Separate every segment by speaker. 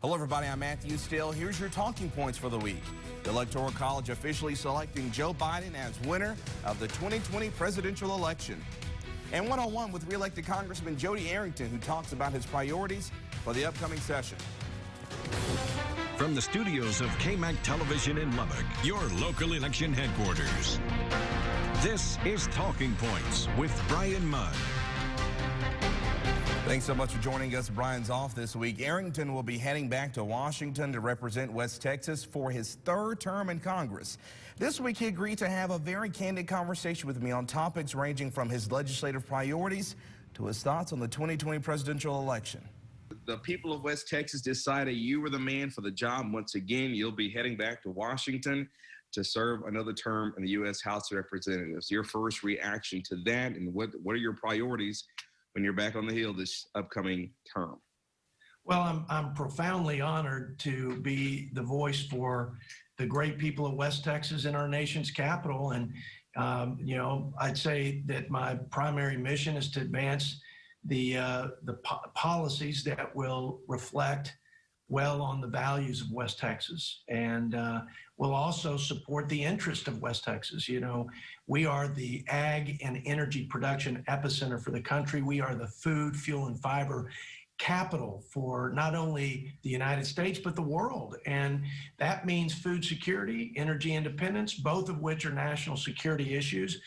Speaker 1: Hello, everybody. I'm Matthew Still. Here's your talking points for the week. The Electoral College officially selecting Joe Biden as winner of the 2020 presidential election. And one-on-one with re-elected Congressman Jody Arrington, who talks about his priorities for the upcoming session.
Speaker 2: From the studios of KAMC Television in Lubbock, your local election headquarters. This is Talking Points with Bryan Mudd.
Speaker 1: Thanks so much for joining us. Brian's off this week. Arrington will be heading back to Washington to represent West Texas for his third term in Congress. This week, he agreed to have a very candid conversation with me on topics ranging from his legislative priorities to his thoughts on the 2020 presidential election. The people of West Texas decided you were the man for the job. Once again, you'll be heading back to Washington to serve another term in the U.S. House of Representatives. Your first reaction to that, and what are your priorities when you're back on the Hill this upcoming term?
Speaker 3: Well, I'm profoundly honored to be the voice for the great people of West Texas in our nation's capital. And, I'd say that my primary mission is to advance the policies that will reflect well on the values of West Texas, and will also support the interest of West Texas. You know, we are the ag and energy production epicenter for the country. We are the food, fuel, and fiber capital for not only the United States, but the world. And that means food security, energy independence, both of which are national security issues.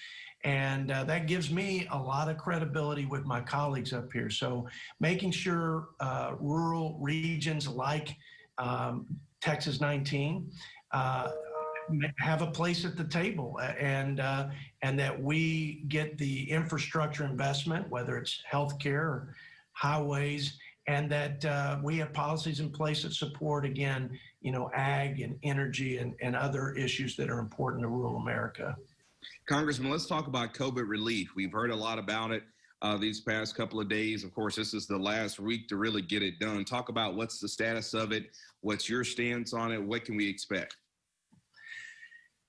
Speaker 3: And that gives me a lot of credibility with my colleagues up here. So making sure rural regions like Texas 19 have a place at the table, and that we get the infrastructure investment, whether it's healthcare or highways, and that we have policies in place that support, again, ag and energy and other issues that are important to rural America.
Speaker 1: Congressman, let's talk about COVID relief. We've heard a lot about it these past couple of days. Of course, this is the last week to really get it done. Talk about what's the status of it. What's your stance on it? What can we expect?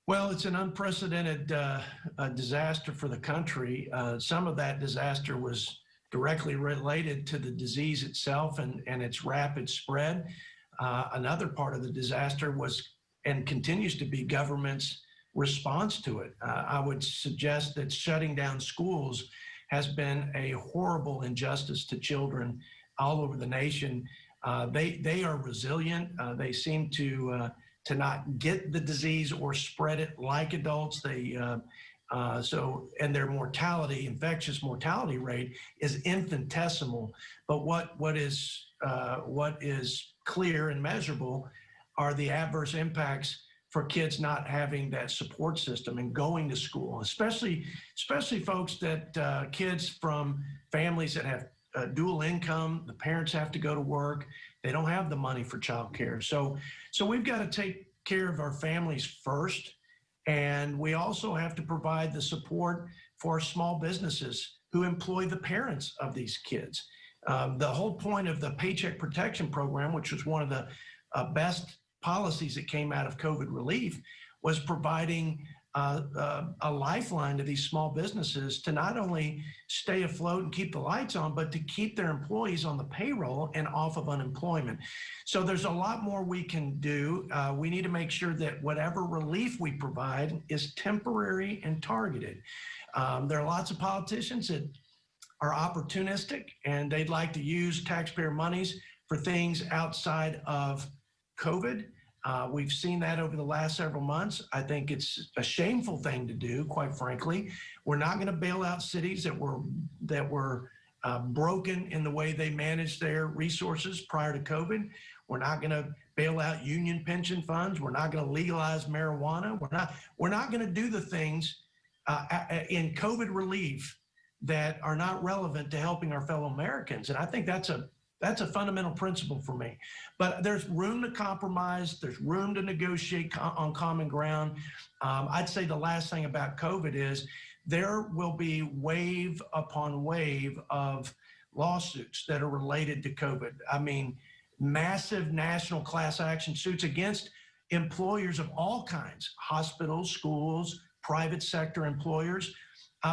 Speaker 3: Well, it's an unprecedented disaster for the country. Some of that disaster was directly related to the disease itself and its rapid spread. Another part of the disaster was and continues to be government's response to it. I would suggest that shutting down schools has been a horrible injustice to children all over the nation. They are resilient. They seem to not get the disease or spread it like adults. And their mortality, infectious mortality rate, is infinitesimal. But what is clear and measurable are the adverse impacts for kids not having that support system and going to school, especially folks that kids from families that have dual income. The parents have to go to work. They don't have the money for childcare. So we've got to take care of our families first. And we also have to provide the support for small businesses who employ the parents of these kids. The whole point of the Paycheck Protection Program, which was one of the best policies that came out of COVID relief, was providing a lifeline to these small businesses to not only stay afloat and keep the lights on, but to keep their employees on the payroll and off of unemployment. So there's a lot more we can do. We need to make sure that whatever relief we provide is temporary and targeted. There are lots of politicians that are opportunistic, and they'd like to use taxpayer monies for things outside of COVID. We've seen that over the last several months. I think it's a shameful thing to do, quite frankly. We're not going to bail out cities that were broken in the way they managed their resources prior to COVID. We're not going to bail out union pension funds. We're not going to legalize marijuana. We're not going to do the things in COVID relief that are not relevant to helping our fellow Americans. And I think that's a fundamental principle for me. But there's room to compromise. There's room to negotiate on common ground. I'd say the last thing about COVID is there will be wave upon wave of lawsuits that are related to COVID. I mean, massive national class action suits against employers of all kinds, hospitals, schools, private sector employers,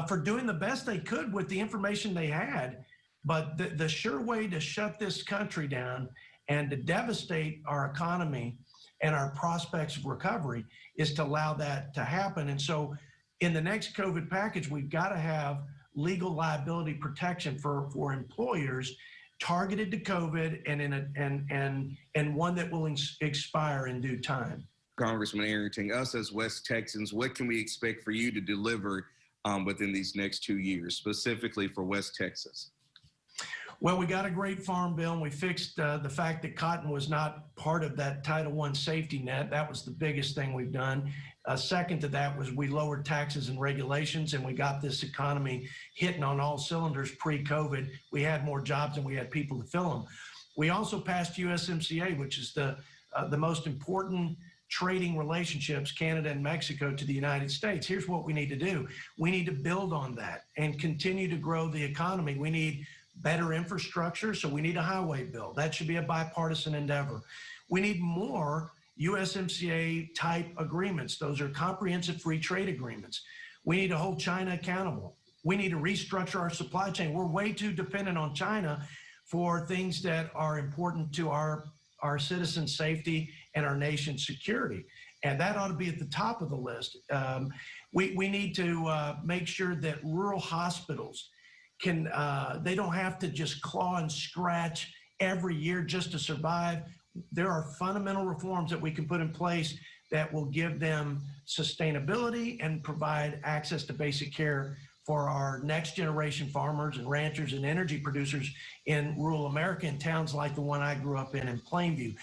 Speaker 3: for doing the best they could with the information they had. But the sure way to shut this country down And to devastate our economy and our prospects of recovery is to allow that to happen. And so in the next COVID package, we've got to have legal liability protection for employers targeted to COVID and one that will expire in due time.
Speaker 1: Congressman Arrington, us as West Texans, what can we expect for you to deliver within these next 2 years, specifically for West Texas?
Speaker 3: Well, we got a great farm bill, and we fixed the fact that cotton was not part of that Title I safety net. That was the biggest thing we've done. Second to that was we lowered taxes and regulations, and we got this economy hitting on all cylinders pre-COVID. We had more jobs and we had people to fill them. We also passed USMCA, which is the most important trading relationships, Canada and Mexico, to the United States. Here's what we need to do. We need to build on that and continue to grow the economy. We need better infrastructure, so we need a highway bill. That should be a bipartisan endeavor. We need more USMCA type agreements. Those are comprehensive free trade agreements. We need to hold China accountable. We need to restructure our supply chain. We're way too dependent on China for things that are important to our citizens' safety and our nation's security. And that ought to be at the top of the list. We need to make sure that rural hospitals they don't have to just claw and scratch every year just to survive. There are fundamental reforms that we can put in place that will give them sustainability and provide access to basic care for our next generation farmers and ranchers and energy producers in rural America, in towns like the one I grew up in Plainview.